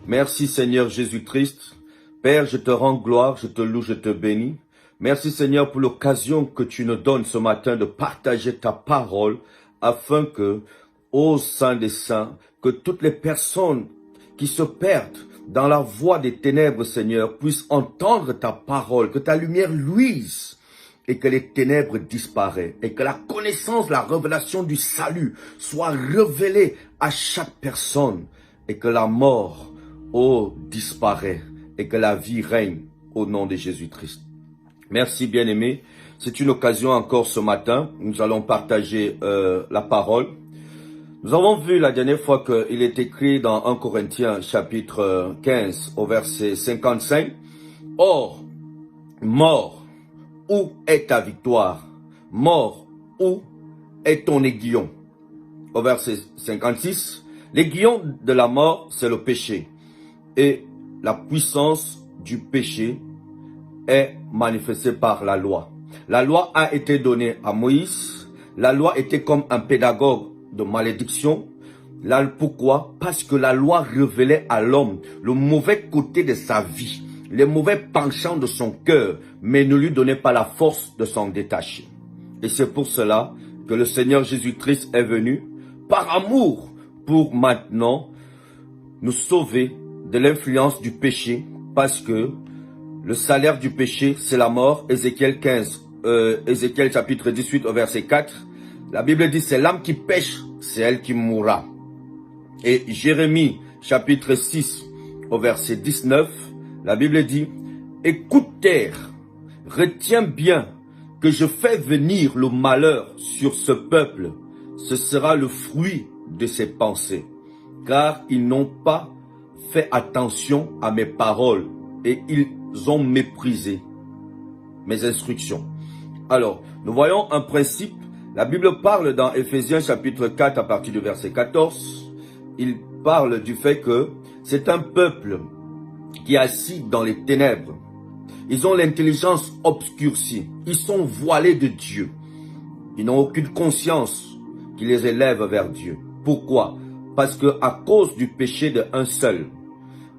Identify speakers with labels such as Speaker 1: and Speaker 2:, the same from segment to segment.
Speaker 1: Merci Seigneur Jésus-Christ. Père, je te rends gloire, je te loue, je te bénis. Merci Seigneur pour l'occasion que tu nous donnes ce matin de partager ta parole afin que, ô Saint des Saints, que toutes les personnes qui se perdent dans la voie des ténèbres, Seigneur, puissent entendre ta parole, que ta lumière luise et que les ténèbres disparaissent et que la connaissance, la révélation du salut soit révélée à chaque personne et que la mort, disparaît et que la vie règne au nom de Jésus-Christ. Merci bien-aimés. C'est une occasion encore ce matin. Nous allons partager la parole. Nous avons vu la dernière fois qu'il est écrit dans 1 Corinthiens chapitre 15 au verset 55. Or, mort, où est ta victoire? Mort, où est ton aiguillon? Au verset 56, l'aiguillon de la mort, c'est le péché. Et la puissance du péché est manifestée par la loi. La loi a été donnée à Moïse. La loi était comme un pédagogue de malédiction. Là, pourquoi? Parce que la loi révélait à l'homme le mauvais côté de sa vie, les mauvais penchants de son cœur, mais ne lui donnait pas la force de s'en détacher. Et c'est pour cela que le Seigneur Jésus-Christ est venu, par amour, pour maintenant nous sauver de l'influence du péché, parce que le salaire du péché, c'est la mort. Ézéchiel chapitre 18 au verset 4. La Bible dit, c'est l'âme qui pêche, c'est elle qui mourra. Et Jérémie chapitre 6 au verset 19, la Bible dit, écoute terre, retiens bien que je fais venir le malheur sur ce peuple. Ce sera le fruit de ses pensées, car ils n'ont pas fait attention à mes paroles et ils ont méprisé mes instructions. Alors, nous voyons un principe. La Bible parle dans Éphésiens chapitre 4 à partir du verset 14. Il parle du fait que c'est un peuple qui est assis dans les ténèbres. Ils ont l'intelligence obscurcie. Ils sont voilés de Dieu. Ils n'ont aucune conscience qui les élève vers Dieu. Pourquoi? Parce que à cause du péché d'un seul,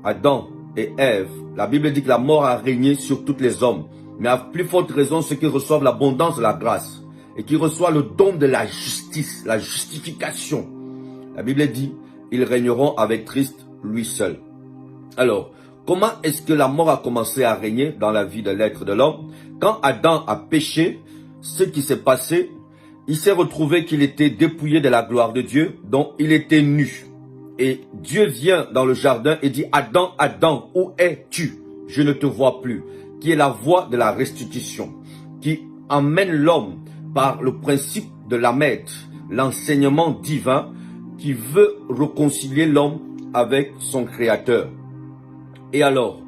Speaker 1: Adam et Ève, la Bible dit que la mort a régné sur tous les hommes. Mais à plus forte raison, ceux qui reçoivent l'abondance de la grâce et qui reçoivent le don de la justice, la justification. La Bible dit, ils régneront avec Christ, lui seul. Alors, comment est-ce que la mort a commencé à régner dans la vie de l'être de l'homme? Quand Adam a péché, ce qui s'est passé, il s'est retrouvé qu'il était dépouillé de la gloire de Dieu, donc il était nu. Et Dieu vient dans le jardin et dit, Adam, Adam, où es-tu? Je ne te vois plus. Qui est la voie de la restitution, qui emmène l'homme par le principe de l'Amed, l'enseignement divin, qui veut réconcilier l'homme avec son Créateur. Et alors,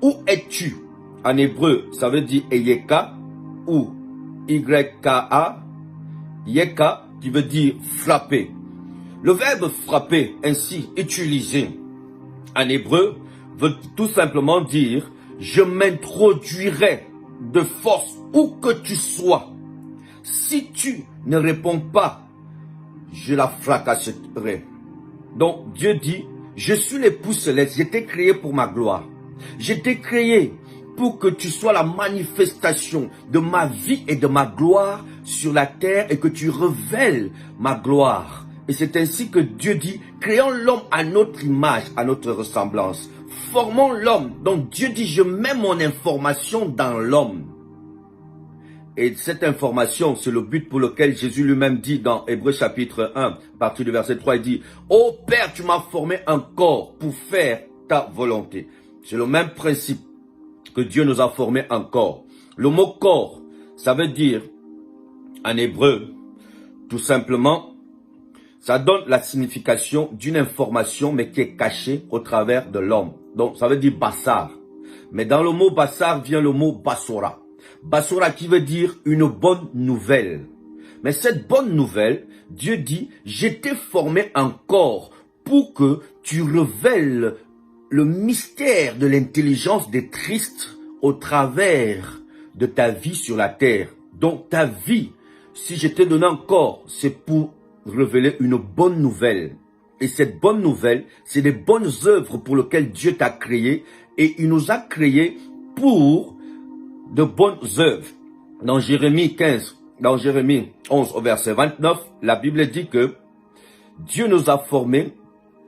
Speaker 1: où es-tu? En hébreu, ça veut dire Eyeka, ou Y-K-A, Yeka, qui veut dire frapper. Le verbe frapper, ainsi utilisé en hébreu, veut tout simplement dire je m'introduirai de force où que tu sois. Si tu ne réponds pas, je la fracasserai. Donc Dieu dit, je suis l'époux céleste, j'ai été créé pour ma gloire. J'ai été créé pour que tu sois la manifestation de ma vie et de ma gloire sur la terre et que tu révèles ma gloire. Et c'est ainsi que Dieu dit, créons l'homme à notre image, à notre ressemblance. Formons l'homme. Donc Dieu dit, je mets mon information dans l'homme. Et cette information, c'est le but pour lequel Jésus lui-même dit dans Hébreux chapitre 1, à partir du verset 3, il dit, ô Père, tu m'as formé un corps pour faire ta volonté. C'est le même principe que Dieu nous a formé un corps. Le mot corps, ça veut dire, en hébreu, tout simplement, ça donne la signification d'une information, mais qui est cachée au travers de l'homme. Donc, ça veut dire bassar. Mais dans le mot bassar vient le mot basora. Basora qui veut dire une bonne nouvelle. Mais cette bonne nouvelle, Dieu dit, je t'ai formé un corps pour que tu révèles le mystère de l'intelligence de Christ au travers de ta vie sur la terre. Donc, ta vie, si je t'ai donné un corps, c'est pour révéler une bonne nouvelle. Et cette bonne nouvelle, c'est des bonnes œuvres pour lesquelles Dieu t'a créé. Et il nous a créés pour de bonnes œuvres. Dans Jérémie 11 au verset 29, la Bible dit que Dieu nous a formés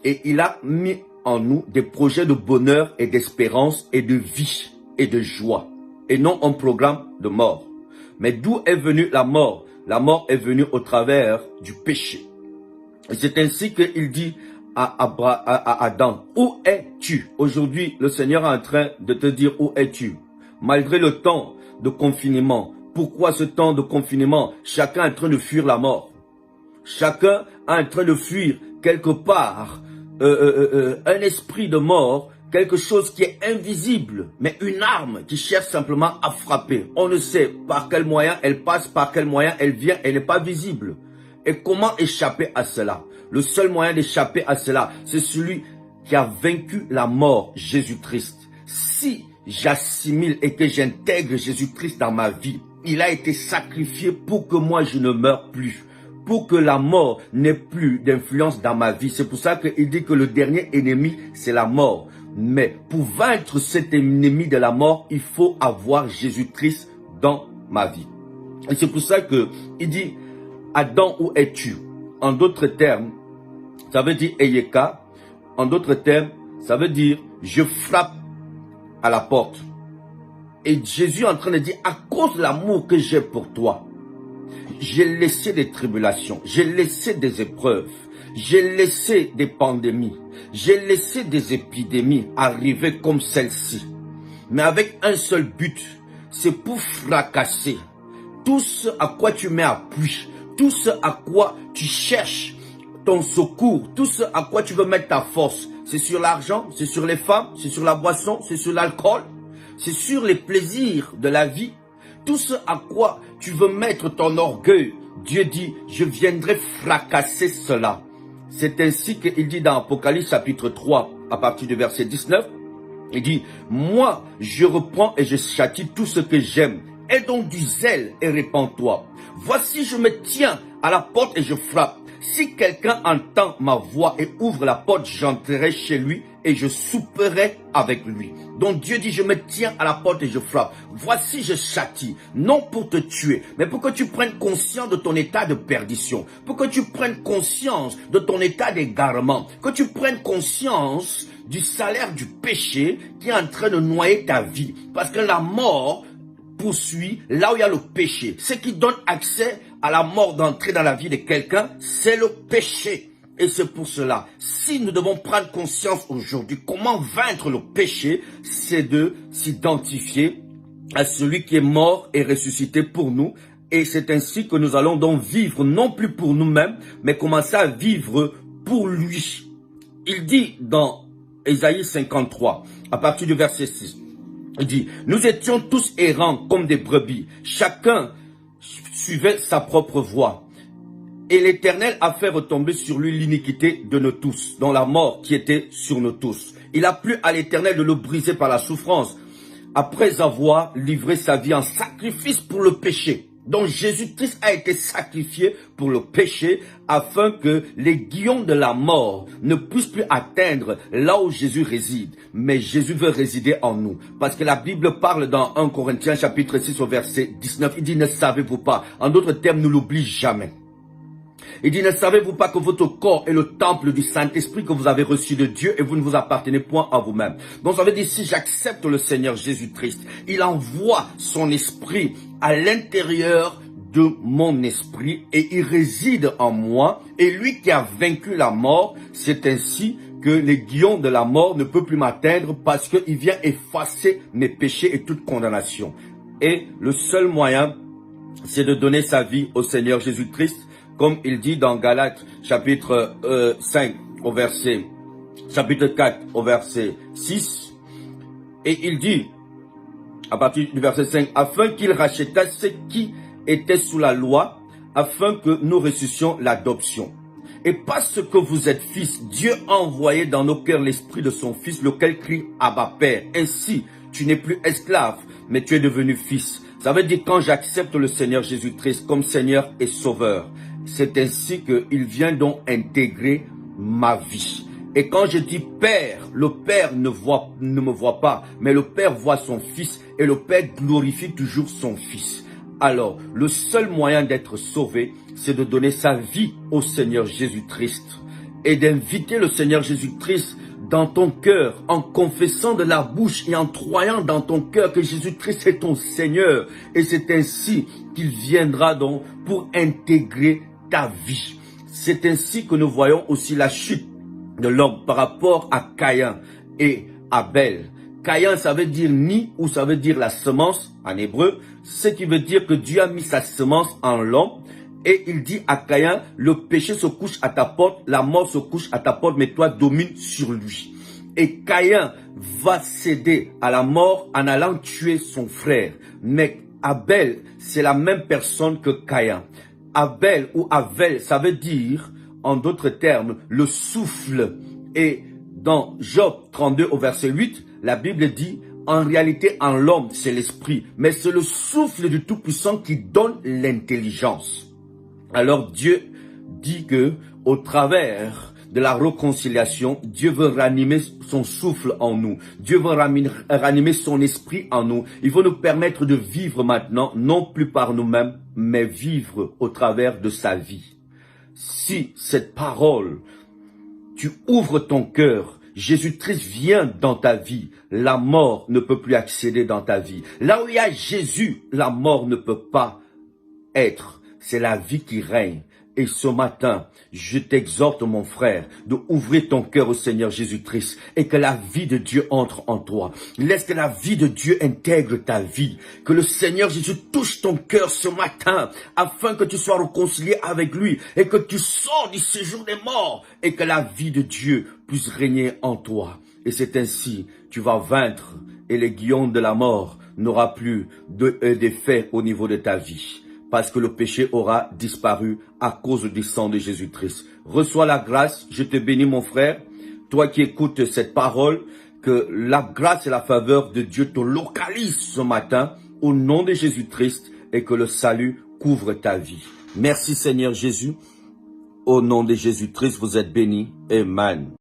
Speaker 1: et il a mis en nous des projets de bonheur et d'espérance et de vie et de joie. Et non un programme de mort. Mais d'où est venue la mort? La mort est venue au travers du péché. Et c'est ainsi qu'il dit à Adam, où es-tu? Aujourd'hui, le Seigneur est en train de te dire, où es-tu? Malgré le temps de confinement. Pourquoi ce temps de confinement? Chacun est en train de fuir la mort. Chacun est en train de fuir quelque part un esprit de mort, quelque chose qui est invisible, mais une arme qui cherche simplement à frapper. On ne sait par quel moyen elle passe, par quel moyen elle vient, elle n'est pas visible. Et comment échapper à cela? Le seul moyen d'échapper à cela, c'est celui qui a vaincu la mort, Jésus-Christ. Si j'assimile et que j'intègre Jésus-Christ dans ma vie, il a été sacrifié pour que moi je ne meure plus, pour que la mort n'ait plus d'influence dans ma vie. C'est pour ça qu'il dit que le dernier ennemi, c'est la mort. Mais pour vaincre cet ennemi de la mort, il faut avoir Jésus-Christ dans ma vie. Et c'est pour ça qu'il dit, Adam, où es-tu? En d'autres termes, ça veut dire Eyeka. En d'autres termes, ça veut dire je frappe à la porte. Et Jésus est en train de dire, à cause de l'amour que j'ai pour toi, j'ai laissé des tribulations, j'ai laissé des épreuves, j'ai laissé des pandémies, j'ai laissé des épidémies arriver comme celle-ci. Mais avec un seul but, c'est pour fracasser tout ce à quoi tu mets appui, tout ce à quoi tu cherches ton secours, tout ce à quoi tu veux mettre ta force. C'est sur l'argent, c'est sur les femmes, c'est sur la boisson, c'est sur l'alcool, c'est sur les plaisirs de la vie. Tout ce à quoi tu veux mettre ton orgueil, Dieu dit, je viendrai fracasser cela. C'est ainsi qu'il dit dans Apocalypse chapitre 3, à partir du verset 19, il dit, moi, je reprends et je châtie tout ce que j'aime. Aie donc du zèle et répands-toi. Voici, je me tiens à la porte et je frappe. Si quelqu'un entend ma voix et ouvre la porte, j'entrerai chez lui et je souperai avec lui. Donc Dieu dit, je me tiens à la porte et je frappe. Voici, je châtie, non pour te tuer, mais pour que tu prennes conscience de ton état de perdition, pour que tu prennes conscience de ton état d'égarement, que tu prennes conscience du salaire du péché qui est en train de noyer ta vie. Parce que la mort poursuit là où il y a le péché. Ce qui donne accès à la mort d'entrer dans la vie de quelqu'un, c'est le péché. Et c'est pour cela, si nous devons prendre conscience aujourd'hui, comment vaincre le péché, c'est de s'identifier à celui qui est mort et ressuscité pour nous. Et c'est ainsi que nous allons donc vivre, non plus pour nous-mêmes, mais commencer à vivre pour lui. Il dit dans Ésaïe 53, à partir du verset 6, il dit, nous étions tous errants comme des brebis, chacun suivait sa propre voie. Et l'Éternel a fait retomber sur lui l'iniquité de nous tous, dont la mort qui était sur nous tous. Il a plu à l'Éternel de le briser par la souffrance, après avoir livré sa vie en sacrifice pour le péché. Donc Jésus-Christ a été sacrifié pour le péché afin que les guillons de la mort ne puissent plus atteindre là où Jésus réside. Mais Jésus veut résider en nous. Parce que la Bible parle dans 1 Corinthiens chapitre 6 au verset 19. Il dit, ne savez-vous pas? En d'autres termes, ne l'oublie jamais. Il dit, ne savez-vous pas que votre corps est le temple du Saint-Esprit que vous avez reçu de Dieu et vous ne vous appartenez point à vous-même. Donc ça veut dire, si j'accepte le Seigneur Jésus-Christ, il envoie son esprit à l'intérieur de mon esprit et il réside en moi. Et lui qui a vaincu la mort, c'est ainsi que les guillons de la mort ne peuvent plus m'atteindre parce qu'il vient effacer mes péchés et toute condamnation. Et le seul moyen, c'est de donner sa vie au Seigneur Jésus-Christ. Comme il dit dans Galates chapitre 5 au verset, chapitre 4 au verset 6. Et il dit, à partir du verset 5, afin qu'il racheta ceux qui étaient sous la loi, afin que nous ressuscions l'adoption. Et parce que vous êtes fils, Dieu a envoyé dans nos cœurs l'esprit de son fils, lequel crie Abba Père. Ainsi, tu n'es plus esclave, mais tu es devenu fils. Ça veut dire quand j'accepte le Seigneur Jésus-Christ comme Seigneur et Sauveur, c'est ainsi qu'il vient donc intégrer ma vie. Et quand je dis Père, le Père ne me voit pas, mais le Père voit son Fils et le Père glorifie toujours son Fils. Alors, le seul moyen d'être sauvé, c'est de donner sa vie au Seigneur Jésus-Christ et d'inviter le Seigneur Jésus-Christ dans ton cœur, en confessant de la bouche et en croyant dans ton cœur que Jésus-Christ est ton Seigneur. Et c'est ainsi qu'il viendra donc pour intégrer ta vie. C'est ainsi que nous voyons aussi la chute de l'homme par rapport à Caïn et Abel. Caïn, ça veut dire nid ou ça veut dire la semence en hébreu, ce qui veut dire que Dieu a mis sa semence en l'homme. Et il dit à Caïn, le péché se couche à ta porte, la mort se couche à ta porte, mais toi domine sur lui. Et Caïn va céder à la mort en allant tuer son frère. Mais Abel, c'est la même personne que Caïn. Abel ou Avel, ça veut dire, en d'autres termes, le souffle. Et dans Job 32 au verset 8, la Bible dit, en réalité, en l'homme, c'est l'esprit, mais c'est le souffle du Tout-Puissant qui donne l'intelligence. Alors Dieu dit que, au travers de la réconciliation, Dieu veut ranimer son souffle en nous. Dieu veut ranimer son esprit en nous. Il veut nous permettre de vivre maintenant, non plus par nous-mêmes, mais vivre au travers de sa vie. Si cette parole, tu ouvres ton cœur, Jésus-Christ vient dans ta vie, la mort ne peut plus accéder dans ta vie. Là où il y a Jésus, la mort ne peut pas être. C'est la vie qui règne. Et ce matin, je t'exhorte, mon frère, de ouvrir ton cœur au Seigneur Jésus-Christ et que la vie de Dieu entre en toi. Laisse que la vie de Dieu intègre ta vie. Que le Seigneur Jésus touche ton cœur ce matin afin que tu sois réconcilié avec lui et que tu sors du séjour des morts et que la vie de Dieu puisse régner en toi. Et c'est ainsi, tu vas vaincre et les guillons de la mort n'aura plus d'effet au niveau de ta vie. Parce que le péché aura disparu à cause du sang de Jésus-Christ. Reçois la grâce, je te bénis mon frère, toi qui écoutes cette parole, que la grâce et la faveur de Dieu te localisent ce matin au nom de Jésus-Christ et que le salut couvre ta vie. Merci Seigneur Jésus, au nom de Jésus-Christ vous êtes bénis, Amen.